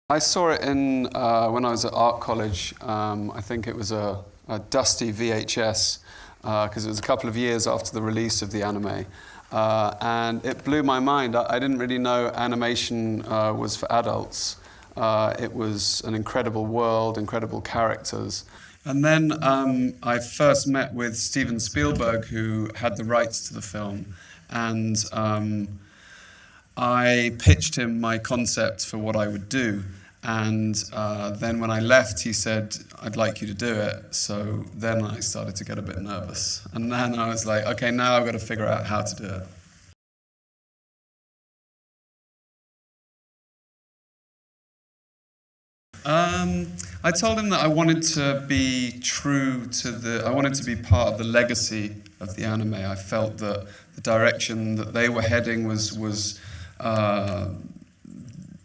I saw it in when I was at art college. I think it was a dusty VHS because it was a couple of years after the release of the anime. And it blew my mind. I didn't really know animation was for adults. It was an incredible world, incredible characters. And then I first met with Steven Spielberg, who had the rights to the film. And I pitched him my concept for what I would do. And then when I left, he said, I'd like you to do it. So then I started to get a bit nervous. And then I was like, okay, now I've got to figure out how to do it. I told him that I wanted to be true to I wanted to be part of the legacy of the anime. I felt that the direction that they were heading was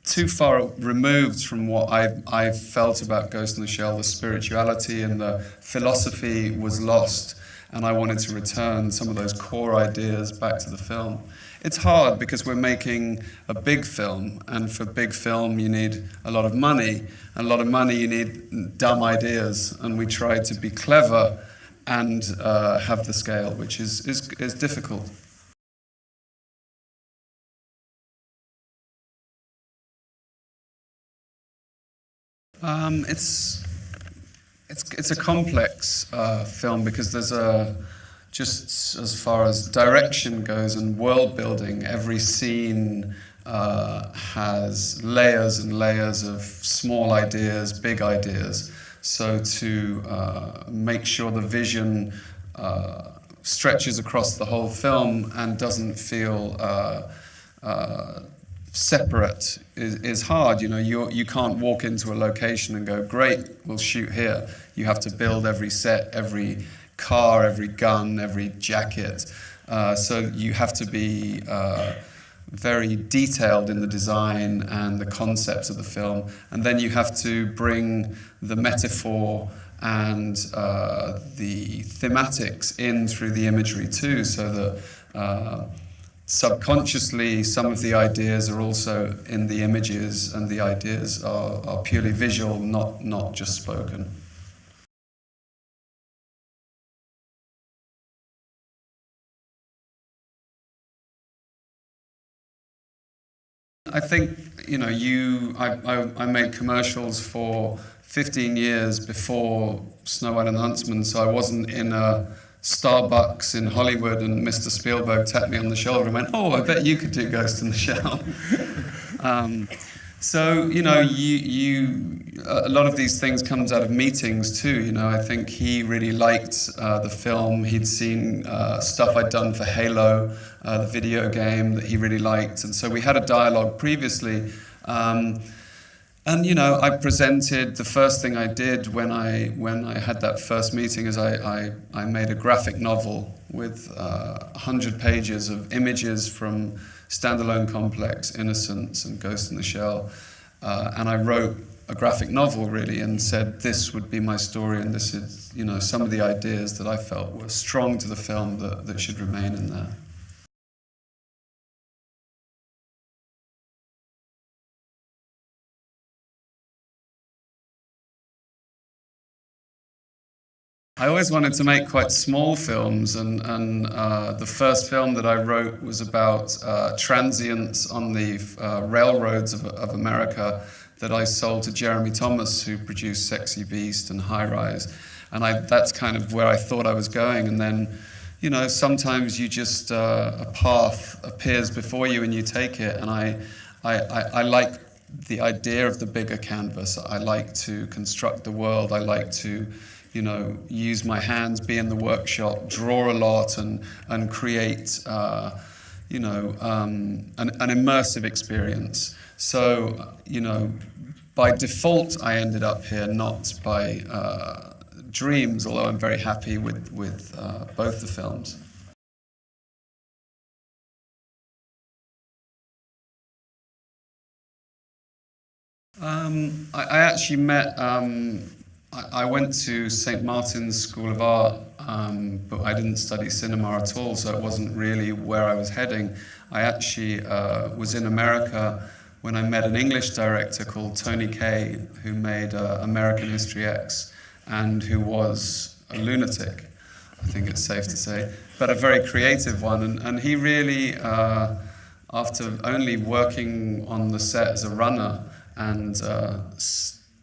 too far removed from what I felt about Ghost in the Shell. The spirituality and the philosophy was lost, and I wanted to return some of those core ideas back to the film. It's hard because we're making a big film, and for big film you need a lot of money. And a lot of money you need dumb ideas, and we try to be clever and have the scale, which is difficult. It's a complex film because there's just as far as direction goes and world building, every scene has layers and layers of small ideas, big ideas. So to make sure the vision stretches across the whole film and doesn't feel separate is hard. You know, you can't walk into a location and go, great, we'll shoot here. You have to build every set, every car, every gun, every jacket. So you have to be very detailed in the design and the concepts of the film. And then you have to bring the metaphor and the thematics in through the imagery too, so that subconsciously some of the ideas are also in the images, and the ideas are purely visual, not just spoken. I think, you know, I made commercials for 15 years before Snow White and the Huntsman, so I wasn't in a Starbucks in Hollywood and Mr. Spielberg tapped me on the shoulder and went, oh, I bet you could do Ghost in the Shell. So, you know, a lot of these things comes out of meetings too. You know, I think he really liked the film. He'd seen stuff I'd done for Halo, the video game that he really liked. And so we had a dialogue previously. And, you know, I presented, the first thing I did when I had that first meeting is I made a graphic novel with 100 pages of images from Standalone Complex, Innocence, and Ghost in the Shell. And I wrote a graphic novel, really, and said this would be my story, and this is, you know, some of the ideas that I felt were strong to the film that should remain in there. I always wanted to make quite small films, and the first film that I wrote was about transients on the railroads of America that I sold to Jeremy Thomas, who produced Sexy Beast and High Rise. And that's kind of where I thought I was going. And then, you know, sometimes you just, a path appears before you and you take it. And I like the idea of the bigger canvas. I like to construct the world. I like to, you know, use my hands, be in the workshop, draw a lot, and create, you know, an immersive experience. So, you know, by default, I ended up here, not by dreams, although I'm very happy with both the films. I actually met, I went to St. Martin's School of Art, but I didn't study cinema at all, so it wasn't really where I was heading. I actually was in America when I met an English director called Tony Kaye, who made American History X, and who was a lunatic, I think it's safe to say, but a very creative one. And he really, after only working on the set as a runner and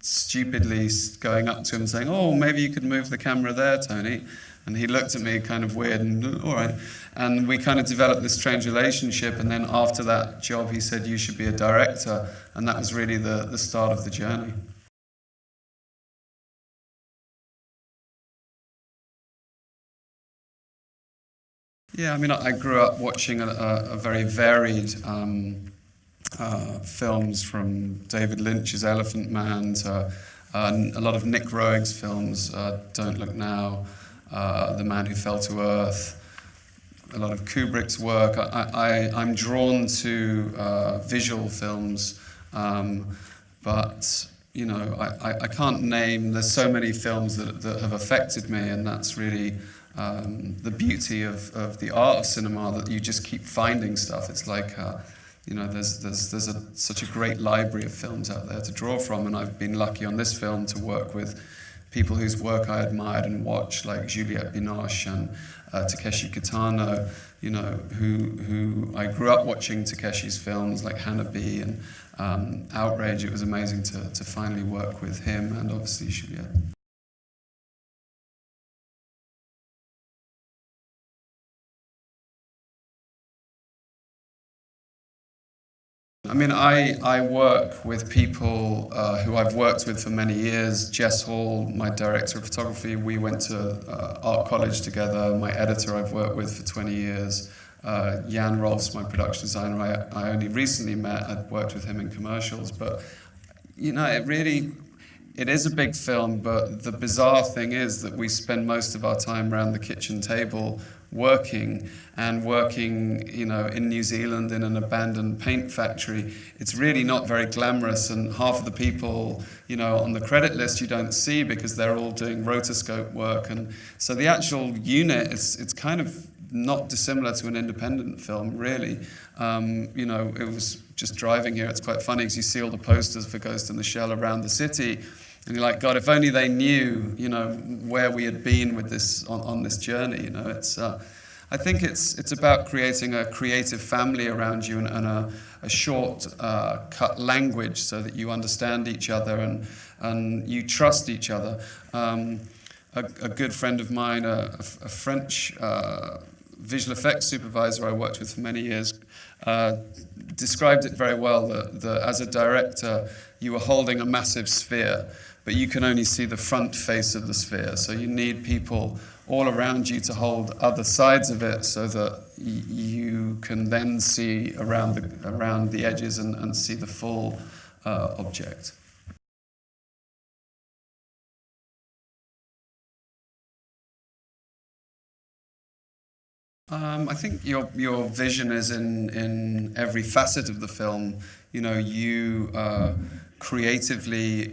stupidly going up to him saying, "Oh, maybe you could move the camera there, Tony." And he looked at me kind of weird and, "All right." And we kind of developed this strange relationship. And then after that job, he said, "You should be a director." And that was really the start of the journey. Yeah, I mean, I grew up watching a very varied films, from David Lynch's Elephant Man to a lot of Nick Roeg's films, Don't Look Now, The Man Who Fell to Earth, a lot of Kubrick's work. I'm drawn to visual films, but you know, I can't name, there's so many films that have affected me, and that's really the beauty of the art of cinema, that you just keep finding stuff. It's like, you know, there's such a great library of films out there to draw from, and I've been lucky on this film to work with people whose work I admired and watched, like Juliette Binoche and Takeshi Kitano, you know, who I grew up watching Takeshi's films, like Hannah B and Outrage. It was amazing to finally work with him, and obviously Juliette. I mean, I work with people who I've worked with for many years. Jess Hall, my director of photography, we went to art college together. My editor I've worked with for 20 years. Jan Rolfs, my production designer, I only recently met. I'd worked with him in commercials. But, you know, it is a big film, but the bizarre thing is that we spend most of our time around the kitchen table working, you know, in New Zealand in an abandoned paint factory. It's really not very glamorous, and half of the people, you know, on the credit list you don't see because they're all doing rotoscope work. And so the actual unit, it's kind of not dissimilar to an independent film, really. You know, it was just driving here, it's quite funny because you see all the posters for Ghost in the Shell around the city, and you're like, God, if only they knew, you know, where we had been with this on this journey. You know, I think it's about creating a creative family around you, and a short cut language so that you understand each other and you trust each other. A good friend of mine, a French visual effects supervisor I worked with for many years, described it very well, that as a director you were holding a massive sphere, but you can only see the front face of the sphere. So you need people all around you to hold other sides of it so that you can then see around the edges and see the full object. I think your vision is in every facet of the film. You know, you creatively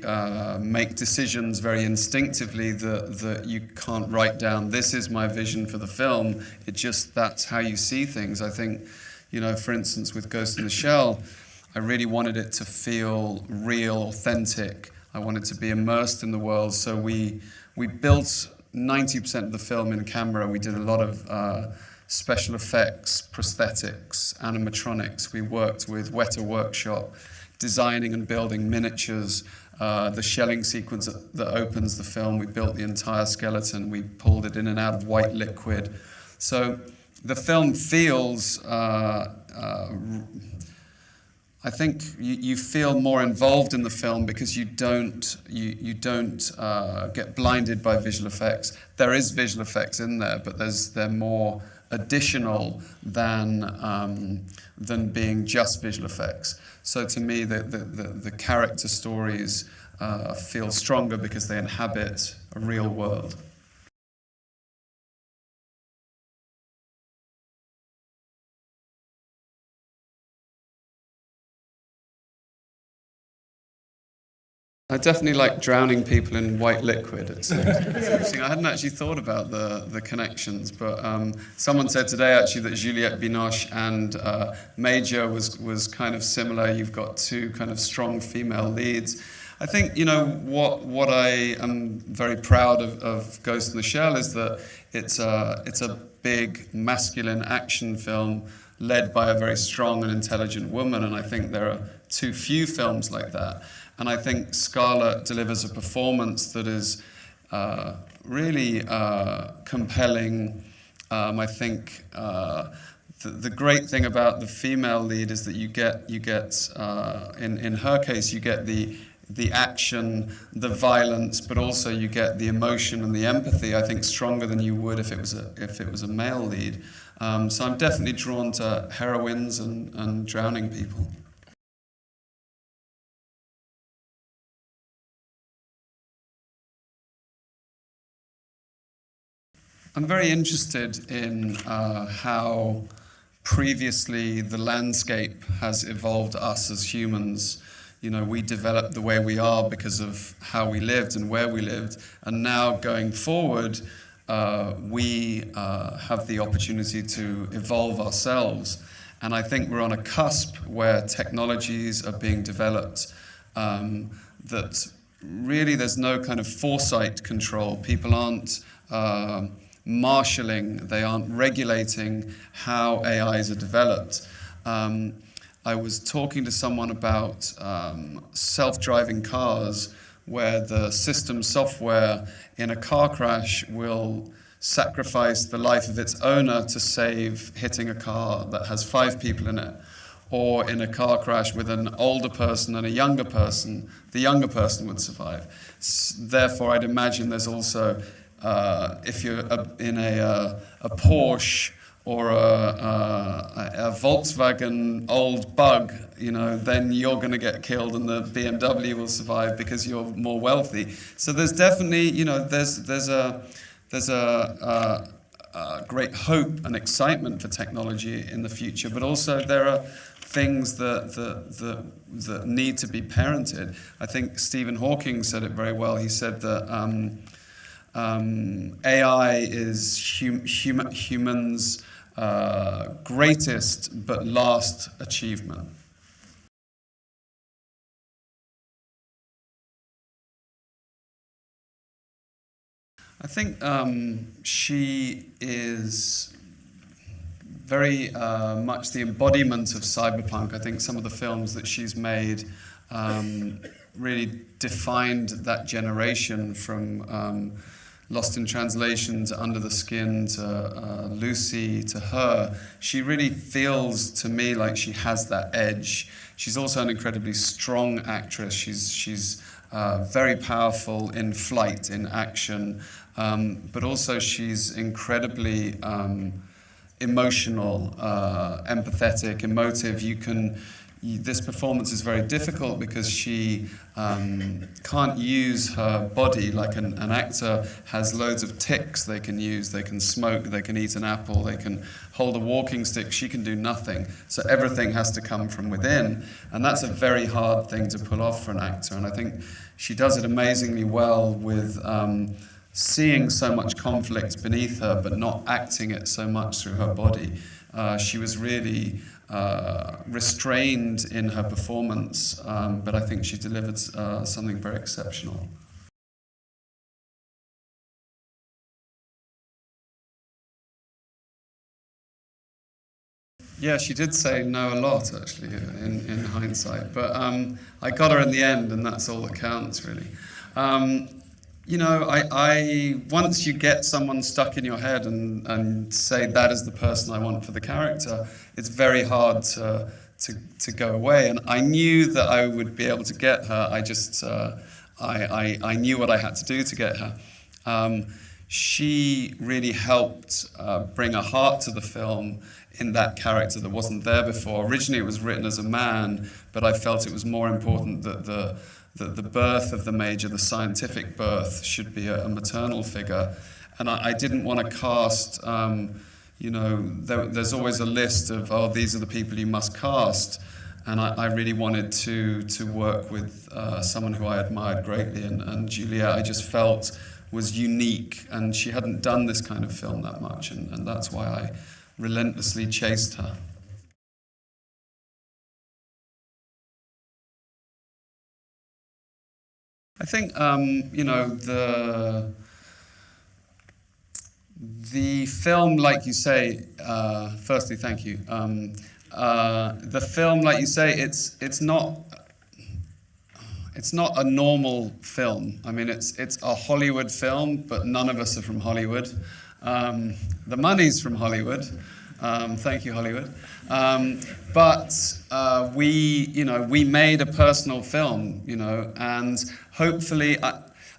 make decisions very instinctively that you can't write down, this is my vision for the film. That's how you see things. I think, you know, for instance, with Ghost in the Shell, I really wanted it to feel real, authentic. I wanted to be immersed in the world. So we built 90% of the film in camera. We did a lot of special effects, prosthetics, animatronics. We worked with Weta Workshop, designing and building miniatures. The shelling sequence that opens the film, we built the entire skeleton. We pulled it in and out of white liquid. So the film feels, I think you feel more involved in the film because you don't get blinded by visual effects. There is visual effects in there, but they're more additional than being just visual effects. So to me, the character stories feel stronger because they inhabit a real world. I definitely like drowning people in white liquid. It's interesting. I hadn't actually thought about the connections, but someone said today actually that Juliette Binoche and Major was kind of similar. You've got two kind of strong female leads. I think, you know, what I am very proud of Ghost in the Shell is that it's a big masculine action film led by a very strong and intelligent woman, and I think there are too few films like that. And I think Scarlett delivers a performance that is really compelling. I think the great thing about the female lead is that you get in her case you get the action, the violence, but also you get the emotion and the empathy. I think stronger than you would if it was a male lead. So I'm definitely drawn to heroines and drowning people. I'm very interested in how previously the landscape has evolved us as humans. You know, we developed the way we are because of how we lived and where we lived. And now going forward, we have the opportunity to evolve ourselves. And I think we're on a cusp where technologies are being developed that really there's no kind of foresight control. People aren't marshalling, they aren't regulating how AIs are developed. I was talking to someone about self-driving cars where the system software in a car crash will sacrifice the life of its owner to save hitting a car that has 5 people in it. Or in a car crash with an older person and a younger person, the younger person would survive. Therefore, I'd imagine there's also if you're in a Porsche or a Volkswagen old bug, you know, then you're going to get killed and the BMW will survive because you're more wealthy. So there's definitely, you know, there's a great hope and excitement for technology in the future, but also there are things that need to be parented. I think Stephen Hawking said it very well. He said that AI is humans' greatest but last achievement. I think she is very much the embodiment of cyberpunk. I think some of the films that she's made really defined that generation, from Lost in Translation to Under the Skin to Lucy to Her. She really feels to me like she has that edge. She's also an incredibly strong actress. She's very powerful in flight, in action, but also she's incredibly emotional, empathetic, emotive. This performance is very difficult because she can't use her body like an actor has loads of tics they can use. They can smoke, they can eat an apple, they can hold a walking stick. She can do nothing. So everything has to come from within. And that's a very hard thing to pull off for an actor. And I think she does it amazingly well with seeing so much conflict beneath her, but not acting it so much through her body. She was really restrained in her performance, but I think she delivered something very exceptional. Yeah, she did say no a lot, actually, in hindsight. But I got her in the end, and that's all that counts, really. You know, I once you get someone stuck in your head and say that is the person I want for the character, it's very hard to go away. And I knew that I would be able to get her. I just I knew what I had to do to get her. She really helped bring a heart to the film in that character that wasn't there before. Originally, it was written as a man, but I felt it was more important that the birth of the Major, the scientific birth, should be a maternal figure. And I didn't want to cast, you know, there's always a list of, oh, these are the people you must cast. and I really wanted to work with someone who I admired greatly, and Juliette I just felt was unique, and she hadn't done this kind of film that much, and that's why I relentlessly chased her. I think, the film, like you say, firstly, thank you. The film, like you say, it's not a normal film. I mean, it's a Hollywood film, but none of us are from Hollywood. The money's from Hollywood. Thank you, Hollywood. But we made a personal film, and hopefully,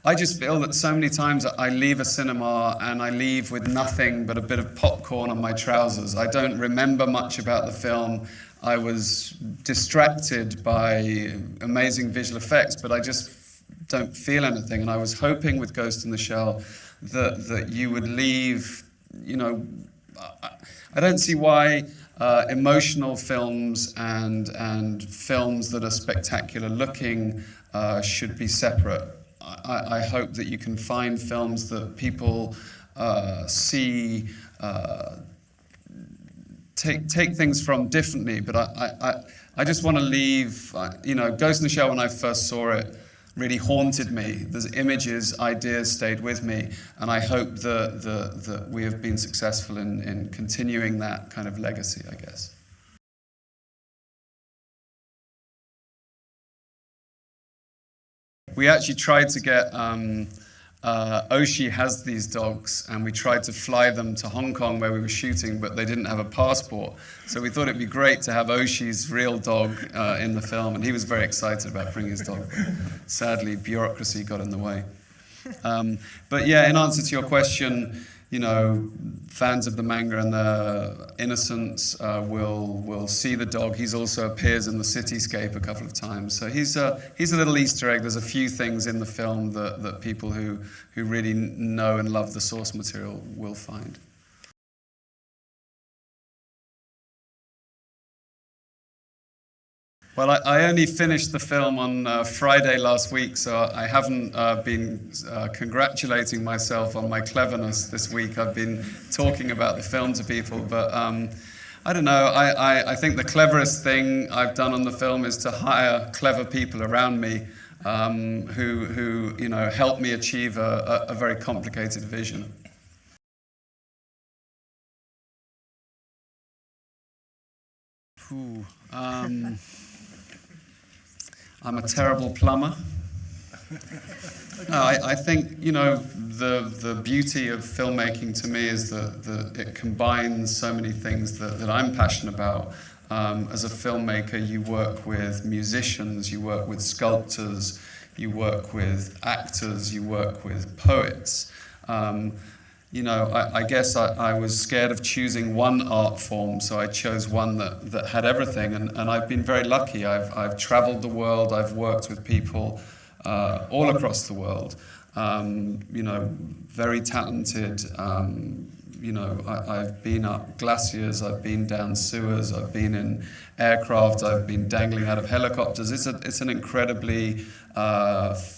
I just feel that so many times I leave a cinema and I leave with nothing but a bit of popcorn on my trousers. I don't remember much about the film. I was distracted by amazing visual effects, but I just don't feel anything. And I was hoping with Ghost in the Shell that you would leave, I don't see why emotional films and films that are spectacular looking should be separate. I hope that you can find films that people see, take things from differently, but I just want to leave, Ghost in the Shell, when I first saw it, really haunted me. There's images, ideas stayed with me, and I hope that we have been successful in continuing that kind of legacy, I guess. We actually tried to get, Oshie has these dogs, and we tried to fly them to Hong Kong where we were shooting, but they didn't have a passport. So we thought it'd be great to have Oshie's real dog in the film, and he was very excited about bringing his dog. Sadly, bureaucracy got in the way. But yeah, in answer to your question, fans of the manga and the innocence will see the dog. He's also appears in the cityscape a couple of times. So he's a little Easter egg. There's a few things in the film that people who really know and love the source material will find. Well, I only finished the film on Friday last week, so I haven't been congratulating myself on my cleverness this week. I've been talking about the film to people, but I don't know. I think the cleverest thing I've done on the film is to hire clever people around me who help me achieve a very complicated vision. I'm a terrible plumber. No, I think, the beauty of filmmaking to me is that it combines so many things that I'm passionate about. As a filmmaker, you work with musicians, you work with sculptors, you work with actors, you work with poets. I guess I was scared of choosing one art form, so I chose one that had everything, and I've been very lucky. I've traveled the world, I've worked with people all across the world, very talented. I've been up glaciers, I've been down sewers, I've been in aircraft, I've been dangling out of helicopters. It's an incredibly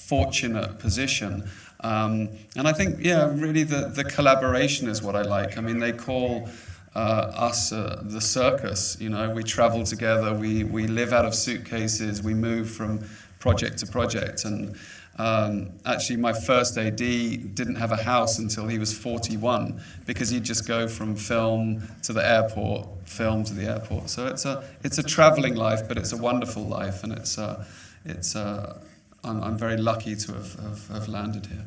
fortunate position. And I think, really the collaboration is what I like. I mean, they call us the circus, we travel together, we live out of suitcases, we move from project to project. And actually my first AD didn't have a house until he was 41, because he'd just go from film to the airport, film to the airport. So it's a traveling life, but it's a wonderful life, and I'm very lucky to have landed here.